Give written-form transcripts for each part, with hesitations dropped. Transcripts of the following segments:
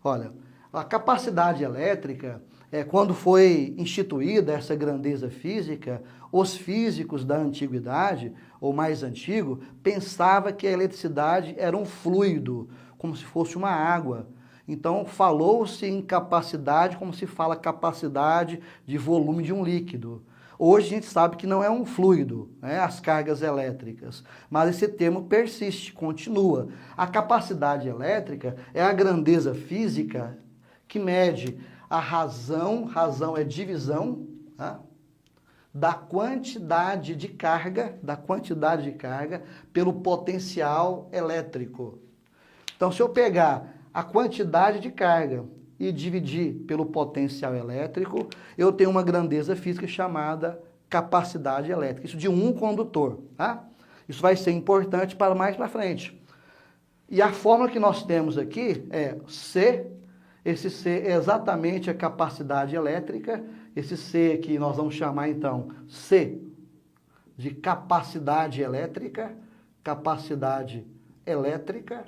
Olha, a capacidade elétrica, quando foi instituída essa grandeza física, os físicos da antiguidade, ou mais antigo, pensavam que a eletricidade era um fluido, como se fosse uma água. Então, falou-se em capacidade como se fala capacidade de volume de um líquido. Hoje a gente sabe que não é um fluido, né, as cargas elétricas, mas esse termo persiste, continua. A capacidade elétrica é a grandeza física que mede a razão é divisão, tá, da quantidade de carga, pelo potencial elétrico. Então, se eu pegar a quantidade de carga e dividir pelo potencial elétrico, eu tenho uma grandeza física chamada capacidade elétrica. Isso de um condutor, tá? Isso vai ser importante para mais para frente. E a fórmula que nós temos aqui é C. Esse C é exatamente a capacidade elétrica. Esse C aqui nós vamos chamar então C de capacidade elétrica. Capacidade elétrica.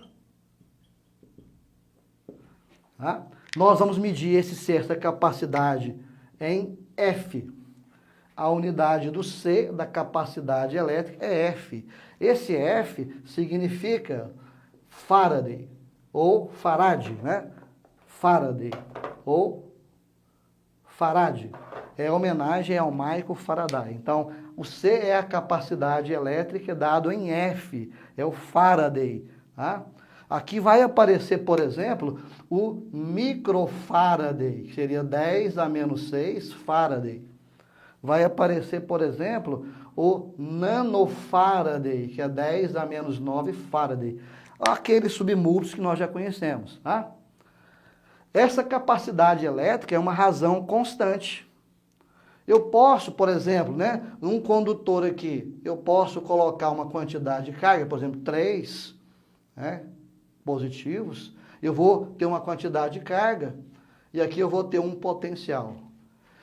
Tá? Nós vamos medir essa capacidade em F. A unidade do C da capacidade elétrica é F. Esse F significa Faraday, ou Farad, né? Faraday, ou Farad. É homenagem ao Michael Faraday. Então, o C é a capacidade elétrica dado em F, é o Faraday, tá? Aqui vai aparecer, por exemplo, o microfaraday, que seria 10 a menos 6 Faraday. Vai aparecer, por exemplo, o nanofaraday, que é 10 a menos 9 Faraday. Aqueles submúltiplos que nós já conhecemos, tá? Essa capacidade elétrica é uma razão constante. Eu posso, por exemplo, né, num condutor aqui, eu posso colocar uma quantidade de carga, por exemplo, 3, né, positivos, eu vou ter uma quantidade de carga, e aqui eu vou ter um potencial.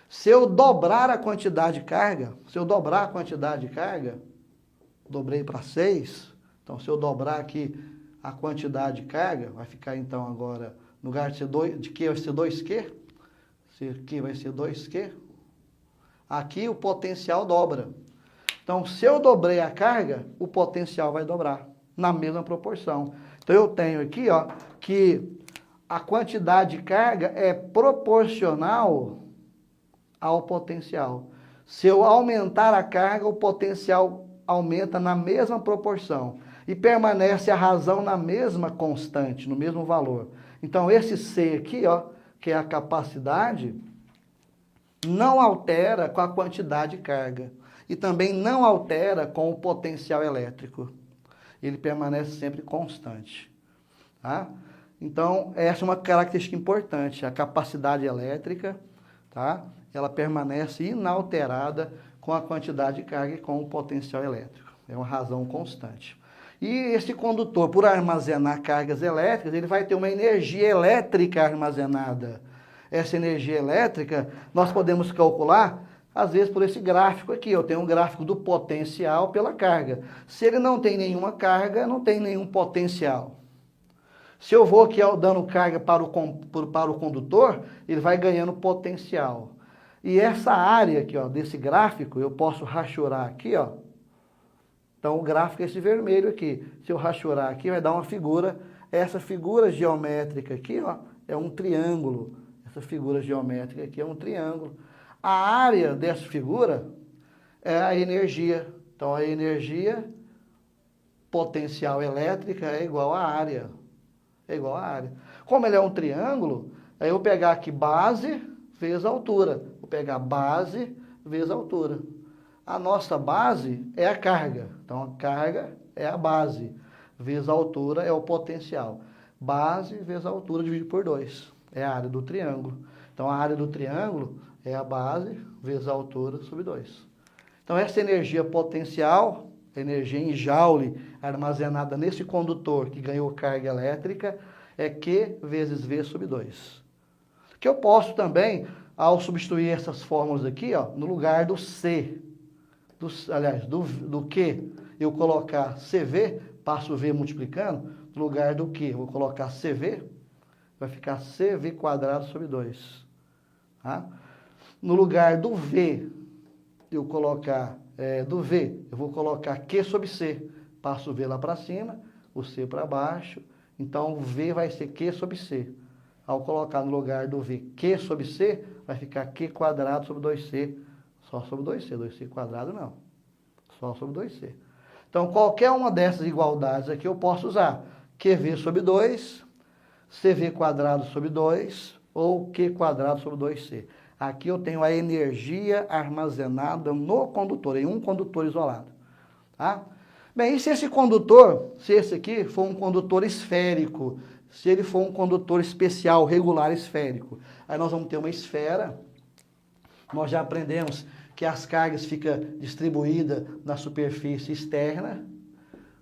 Se eu dobrar a quantidade de carga, dobrei para 6, então se eu dobrar aqui a quantidade de carga, vai ficar então agora, no lugar de ser 2, de Q vai ser 2Q, aqui vai ser 2Q, aqui o potencial dobra. Então, se eu dobrei a carga, o potencial vai dobrar, na mesma proporção. Então, eu tenho aqui, ó, que a quantidade de carga é proporcional ao potencial. Se eu aumentar a carga, o potencial aumenta na mesma proporção. E permanece a razão na mesma constante, no mesmo valor. Então, esse C aqui, ó, que é a capacidade, não altera com a quantidade de carga. E também não altera com o potencial elétrico. Ele permanece sempre constante. Tá? Então, essa é uma característica importante. A capacidade elétrica, tá? Ela permanece inalterada com a quantidade de carga e com o potencial elétrico. É uma razão constante. E esse condutor, por armazenar cargas elétricas, ele vai ter uma energia elétrica armazenada. Essa energia elétrica, nós podemos calcular, às vezes, por esse gráfico aqui. Eu tenho um gráfico do potencial pela carga. Se ele não tem nenhuma carga, não tem nenhum potencial. Se eu vou aqui dando carga para o condutor, ele vai ganhando potencial. E essa área aqui, ó, desse gráfico, eu posso rachurar aqui, ó. Então, o gráfico é esse vermelho aqui. Se eu rachurar aqui, vai dar uma figura. Essa figura geométrica aqui, ó, é um triângulo. Essa figura geométrica aqui é um triângulo. A área dessa figura é a energia. Então, a energia potencial elétrica é igual à área. É igual à área. Como ele é um triângulo, aí eu vou pegar aqui base vezes altura. Vou pegar base vezes altura. A nossa base é a carga. Então, a carga é a base. Vezes a altura é o potencial. Base vezes a altura dividido por 2. É a área do triângulo. Então, a área do triângulo é a base vezes a altura sobre 2. Então, essa energia potencial, energia em joule armazenada nesse condutor que ganhou carga elétrica, é Q vezes V sobre 2. Que eu posso também, ao substituir essas fórmulas aqui, ó, no lugar do C, do Q, eu colocar CV, passo o V multiplicando, no lugar do Q, eu vou colocar CV, vai ficar CV quadrado sobre 2. Tá? No lugar do V, eu vou colocar Q sobre C. Passo o V lá para cima, o C para baixo. Então, o V vai ser Q sobre C. Ao colocar no lugar do V Q sobre C, vai ficar Q quadrado sobre 2C. Só sobre 2C. 2C quadrado não. Só sobre 2C. Então, qualquer uma dessas igualdades aqui eu posso usar. QV sobre 2, CV quadrado sobre 2 ou Q quadrado sobre 2C. Aqui eu tenho a energia armazenada no condutor, em um condutor isolado. Tá? Bem, e se esse condutor, se esse aqui for um condutor esférico, se ele for um condutor especial, regular esférico, aí nós vamos ter uma esfera, nós já aprendemos que as cargas ficam distribuídas na superfície externa,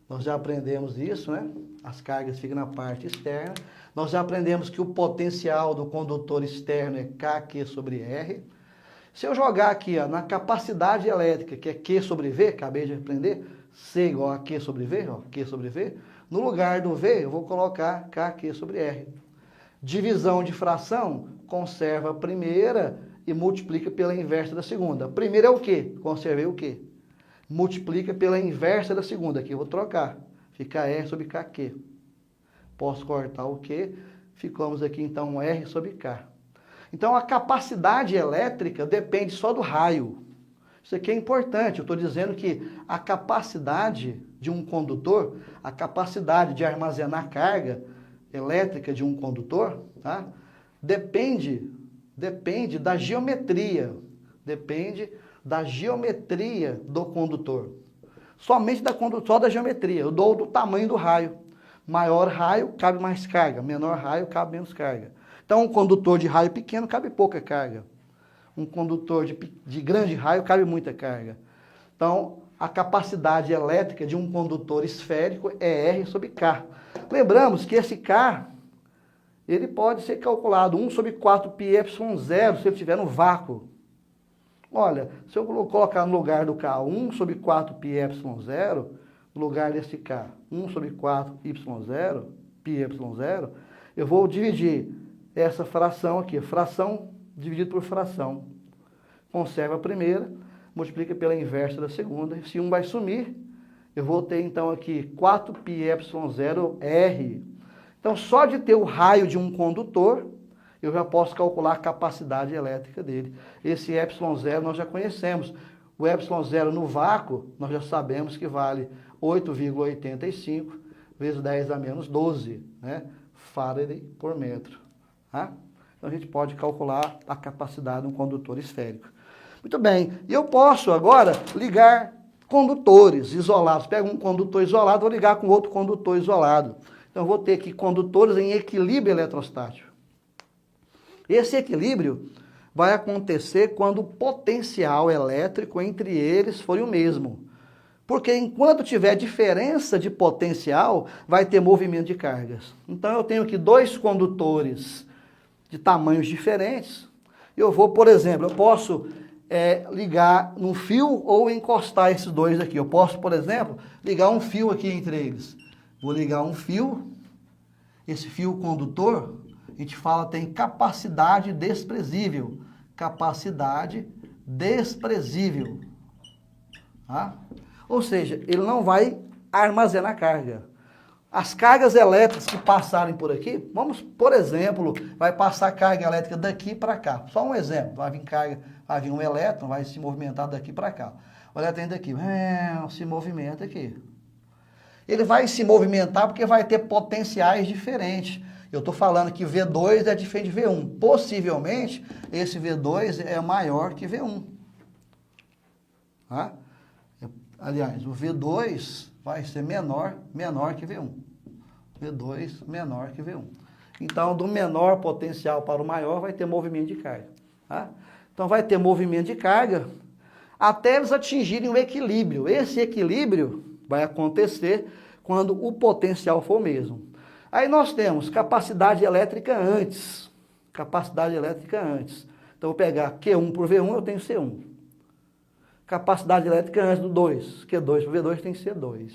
nós já aprendemos isso, né? As cargas ficam na parte externa. Nós já aprendemos que o potencial do condutor externo é KQ sobre R. Se eu jogar aqui ó, na capacidade elétrica, que é Q sobre V, acabei de aprender, C igual a Q sobre V, ó, Q sobre V, no lugar do V eu vou colocar KQ sobre R. Divisão de fração, conserva a primeira e multiplica pela inversa da segunda. A primeira é o quê? Conservei o quê? Multiplica pela inversa da segunda, aqui eu vou trocar. Fica R sobre KQ. Posso cortar o Q, ficamos aqui então R sobre K. Então a capacidade elétrica depende só do raio. Isso aqui é importante, eu estou dizendo que a capacidade de um condutor, a capacidade de armazenar carga elétrica de um condutor, tá? Depende da geometria, do condutor. Somente só da geometria, eu dou do tamanho do raio. Maior raio, cabe mais carga. Menor raio, cabe menos carga. Então, um condutor de raio pequeno, cabe pouca carga. Um condutor de grande raio, cabe muita carga. Então, a capacidade elétrica de um condutor esférico é R sobre K. Lembramos que esse K, ele pode ser calculado 1 sobre 4 πε0, se ele estiver no vácuo. Olha, se eu colocar no lugar do K 1 sobre 4 πε0, no lugar desse K, 1 sobre 4 πε0, eu vou dividir essa fração aqui, fração dividido por fração. Conserva a primeira, multiplica pela inversa da segunda. Se um vai sumir, eu vou ter então aqui 4 πε0R. Então, só de ter o raio de um condutor, eu já posso calcular a capacidade elétrica dele. Esse ε0 nós já conhecemos. O ε0 no vácuo, nós já sabemos que vale 8,85 vezes 10 a menos 12, né? Faraday por metro. Tá? Então, a gente pode calcular a capacidade de um condutor esférico. Muito bem. E eu posso agora ligar condutores isolados. Pego um condutor isolado, vou ligar com outro condutor isolado. Então, eu vou ter aqui condutores em equilíbrio eletrostático. Esse equilíbrio vai acontecer quando o potencial elétrico entre eles for o mesmo. Porque enquanto tiver diferença de potencial, vai ter movimento de cargas. Então, eu tenho aqui dois condutores de tamanhos diferentes. Eu vou, por exemplo, eu posso ligar num fio ou encostar esses dois aqui. Eu posso, por exemplo, ligar um fio aqui entre eles. Vou ligar um fio, esse fio condutor, a gente fala tem capacidade desprezível. Capacidade desprezível. Tá? Ou seja, ele não vai armazenar carga. As cargas elétricas que passarem por aqui, vamos, por exemplo, vai passar carga elétrica daqui para cá. Só um exemplo, vai vir um elétron, vai se movimentar daqui para cá. O elétron vem daqui, se movimenta aqui. Ele vai se movimentar porque vai ter potenciais diferentes. Eu estou falando que V2 é diferente de V1. Possivelmente, esse V2 é maior que V1. Tá? Aliás, o V2 vai ser menor que V1. V2 menor que V1. Então, do menor potencial para o maior vai ter movimento de carga. Tá? Então, vai ter movimento de carga até eles atingirem o equilíbrio. Esse equilíbrio vai acontecer quando o potencial for o mesmo. Aí nós temos capacidade elétrica antes. Capacidade elétrica antes. Então, eu vou pegar Q1 por V1, eu tenho C1. Capacidade elétrica antes do 2. Q2 por V2 tem C2.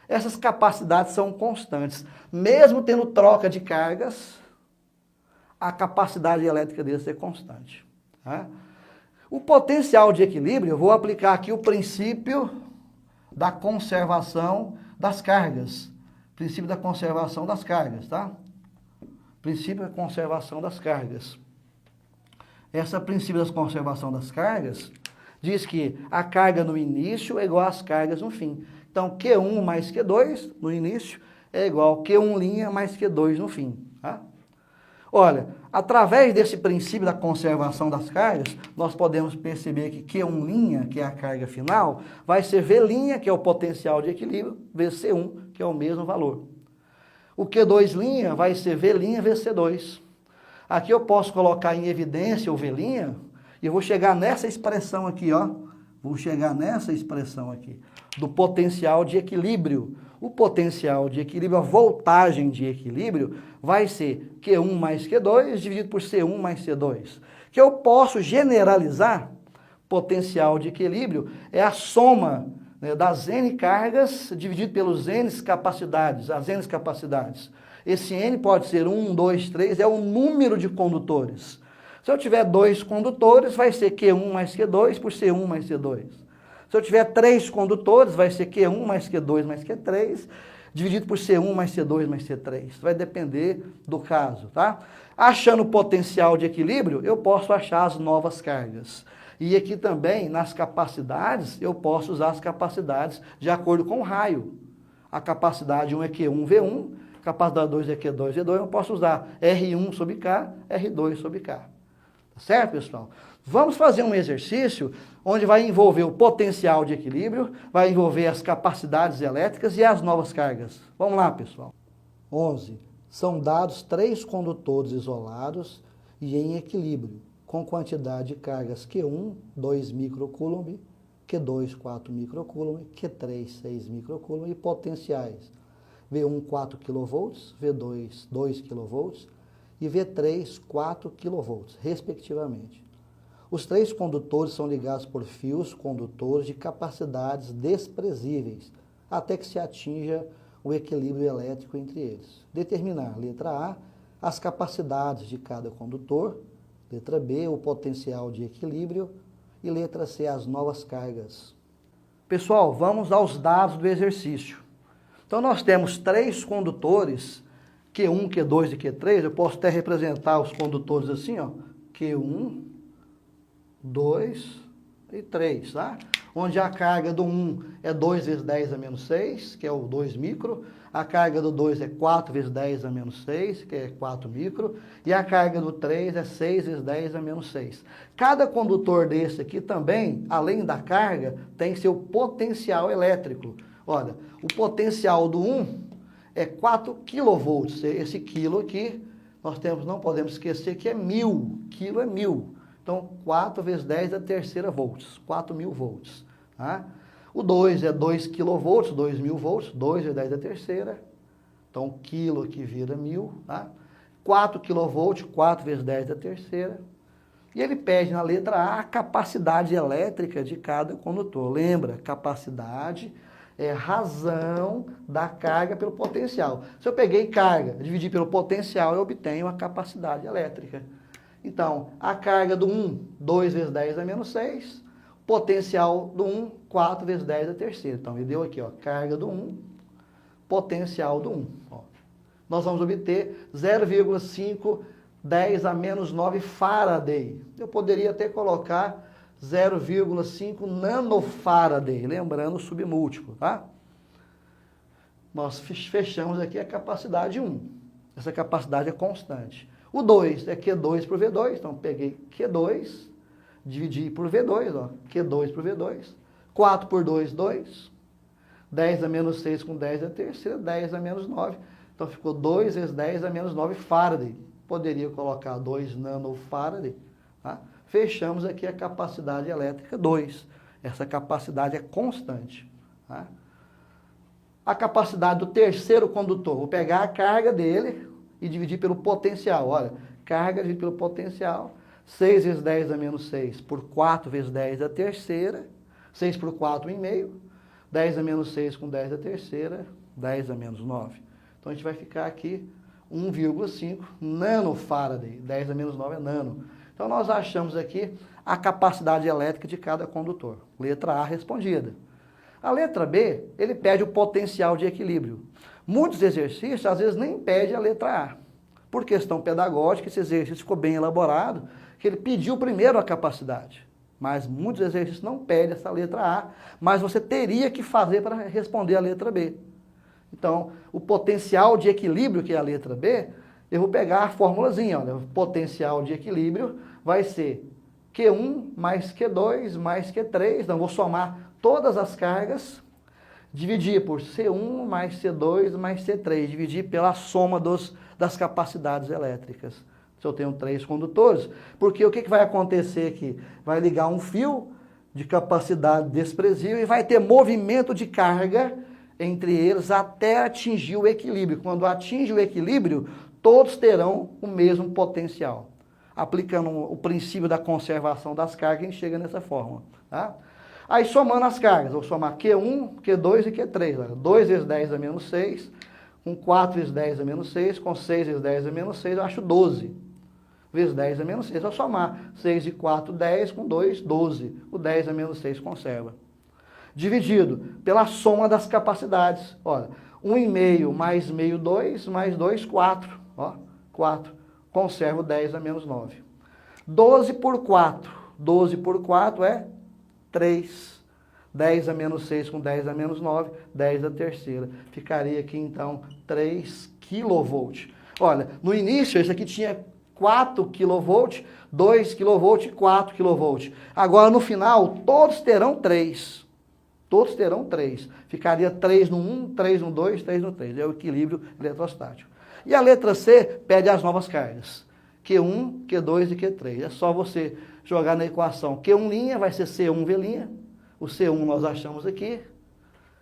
Essas capacidades são constantes. Mesmo tendo troca de cargas, a capacidade elétrica dele ser constante. Tá? O potencial de equilíbrio, eu vou aplicar aqui o princípio da conservação das cargas. Princípio da conservação das cargas, tá? Princípio da conservação das cargas. Esse princípio da conservação das cargas diz que a carga no início é igual às cargas no fim. Então, Q1 mais Q2 no início é igual a Q1' mais Q2 no fim. Tá? Olha, através desse princípio da conservação das cargas, nós podemos perceber que Q1', que é a carga final, vai ser V', que é o potencial de equilíbrio, vezes C1, que é o mesmo valor. O Q2' vai ser V', vezes C2. Aqui eu posso colocar em evidência o V' e eu vou chegar nessa expressão aqui, ó. Vou chegar nessa expressão aqui, do potencial de equilíbrio. O potencial de equilíbrio, a voltagem de equilíbrio, vai ser Q1 mais Q2 dividido por C1 mais C2. Que eu posso generalizar, potencial de equilíbrio é a soma, né, das N cargas dividido pelos N capacidades, as N capacidades. Esse N pode ser 1, 2, 3, é o número de condutores. Se eu tiver 2 condutores, vai ser Q1 mais Q2 por C1 mais C2. Se eu tiver 3 condutores, vai ser Q1 mais Q2 mais Q3, dividido por C1 mais C2 mais C3. Vai depender do caso, tá? Achando o potencial de equilíbrio, eu posso achar as novas cargas. E aqui também, nas capacidades, eu posso usar as capacidades de acordo com o raio. A capacidade 1 é Q1, V1, a capacidade 2 é Q2, V2, eu posso usar R1 sobre K, R2 sobre K. Tá certo, pessoal? Vamos fazer um exercício onde vai envolver o potencial de equilíbrio, vai envolver as capacidades elétricas e as novas cargas. Vamos lá, pessoal. 11. São dados 3 condutores isolados e em equilíbrio, com quantidade de cargas Q1, 2 microcoulomb, Q2, 4 microcoulomb, Q3, 6 microcoulomb e potenciais V1, 4 kV, V2, 2 kV e V3, 4 kV, respectivamente. Os 3 condutores são ligados por fios condutores de capacidades desprezíveis, até que se atinja o equilíbrio elétrico entre eles. Determinar, letra A, as capacidades de cada condutor, letra B, o potencial de equilíbrio e letra C, as novas cargas. Pessoal, vamos aos dados do exercício. Então nós temos 3 condutores, Q1, Q2 e Q3, eu posso até representar os condutores assim, ó, Q1, 2 e 3, tá? Onde a carga do 1 é 2 vezes 10 a menos 6, que é o 2 micro, a carga do 2 é 4 vezes 10 a menos 6, que é 4 micro, e a carga do 3 é 6 vezes 10 a menos 6. Cada condutor desse aqui também, além da carga, tem seu potencial elétrico. Olha, o potencial do 1 é 4 kV, esse quilo aqui, nós temos, não podemos esquecer que é 1000, quilo é 1000. Então, 4 vezes 10 é a terceira volts, 4.000 volts. Tá? O 2 é 2 kV, 2.000 volts, 2 vezes 10 é a terceira. Então, o quilo aqui vira 1000. Tá? 4 kV, 4 vezes 10 é a terceira. E ele pede na letra A a capacidade elétrica de cada condutor. Lembra, capacidade é razão da carga pelo potencial. Se eu peguei carga, dividi pelo potencial, eu obtenho a capacidade elétrica. Então, a carga do 1, 2 vezes 10 a menos 6. Potencial do 1, 4 vezes 10 a terceira. Então, me deu aqui, ó, carga do 1, potencial do 1. Ó. Nós vamos obter 0,5 10 a menos 9 Faraday. Eu poderia até colocar 0,5 nanofaraday, lembrando o submúltiplo, tá? Nós fechamos aqui a capacidade 1. Essa capacidade é constante. O 2 é Q2 por V2, então peguei Q2, dividi por V2, ó, Q2 por V2, 4 por 2, 2, 10 a menos 6 com 10 é a terceira, 10 a menos 9, então ficou 2 vezes 10 a menos 9 Faraday. Poderia colocar 2 nanofaraday, tá? Fechamos aqui a capacidade elétrica 2, essa capacidade é constante, tá? A capacidade do terceiro condutor, vou pegar a carga dele e dividir pelo potencial. Olha, carga dividido pelo potencial, 6 vezes 10 a menos 6 por 4 vezes 10 a terceira, 6 por 4, 1,5, 10 a menos 6 com 10 a terceira, 10 a menos 9. Então a gente vai ficar aqui 1,5 nanofaraday, 10 a menos 9 é nano. Então nós achamos aqui a capacidade elétrica de cada condutor. Letra A respondida. A letra B, ele pede o potencial de equilíbrio. Muitos exercícios, às vezes, nem pedem a letra A. Por questão pedagógica, esse exercício ficou bem elaborado, que ele pediu primeiro a capacidade. Mas muitos exercícios não pedem essa letra A, mas você teria que fazer para responder a letra B. Então, o potencial de equilíbrio, que é a letra B, eu vou pegar a formulazinha. Olha, o potencial de equilíbrio vai ser Q1 mais Q2 mais Q3. Então, vou somar todas as cargas, dividir por C1 mais C2 mais C3, dividir pela soma das capacidades elétricas. Se eu tenho 3 condutores, porque o que vai acontecer aqui? Vai ligar um fio de capacidade desprezível e vai ter movimento de carga entre eles até atingir o equilíbrio. Quando atinge o equilíbrio, todos terão o mesmo potencial. Aplicando o princípio da conservação das cargas, a gente chega nessa fórmula. Tá? Aí somando as cargas, vou somar Q1, Q2 e Q3. 2 vezes 10 a menos 6, com 4 vezes 10 a menos 6, com 6 vezes 10 a menos 6, eu acho 12. Vezes 10 a menos 6, vou somar 6 e 4, 10, com 2, 12. O 10 a menos 6 conserva. Dividido pela soma das capacidades. Olha, 1,5 mais meio, 2, mais 2, 4. Ó, 4. Conserva o 10 a menos 9. 12 por 4. 12 por 4 é 3. 10 a menos 6 com 10 a menos 9, 10 da terceira. Ficaria aqui, então, 3 kV. Olha, no início, esse aqui tinha 4 kV, 2 kV e 4 kV. Agora, no final, todos terão 3. Todos terão 3. Ficaria 3 no 1, 3 no 2, 3 no 3. É o equilíbrio eletrostático. E a letra C pede as novas cargas. Q1, Q2 e Q3. É só você jogar na equação. Q1' vai ser C1V'. O C1 nós achamos aqui.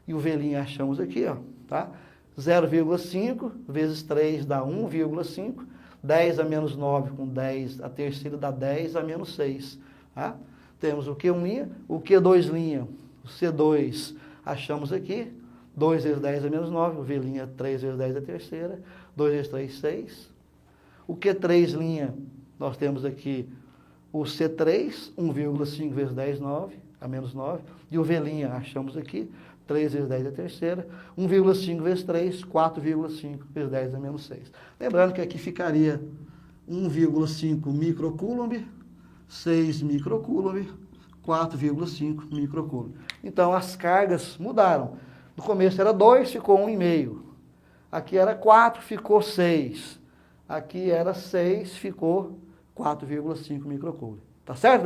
E o V' achamos aqui, ó. Tá? 0,5 vezes 3 dá 1,5. 10 a menos 9 com 10, a terceira dá 10 a menos 6. Tá? Temos o Q1', o Q2', o C2 achamos aqui. 2 vezes 10 a menos 9, o V', 3 vezes 10 a terceira. 2 vezes 3, 6. O Q3', nós temos aqui o C3, 1,5 vezes 10, 9, a menos 9. E o V' achamos aqui, 3 vezes 10 a terceira. 1,5 vezes 3, 4,5 vezes 10 a menos 6. Lembrando que aqui ficaria 1,5 microcoulomb, 6 microcoulomb, 4,5 microcoulomb. Então, as cargas mudaram. No começo era 2, ficou 1,5. Aqui era 4, ficou 6. Aqui era 6, ficou 4,5 microcoulomb. Tá certo?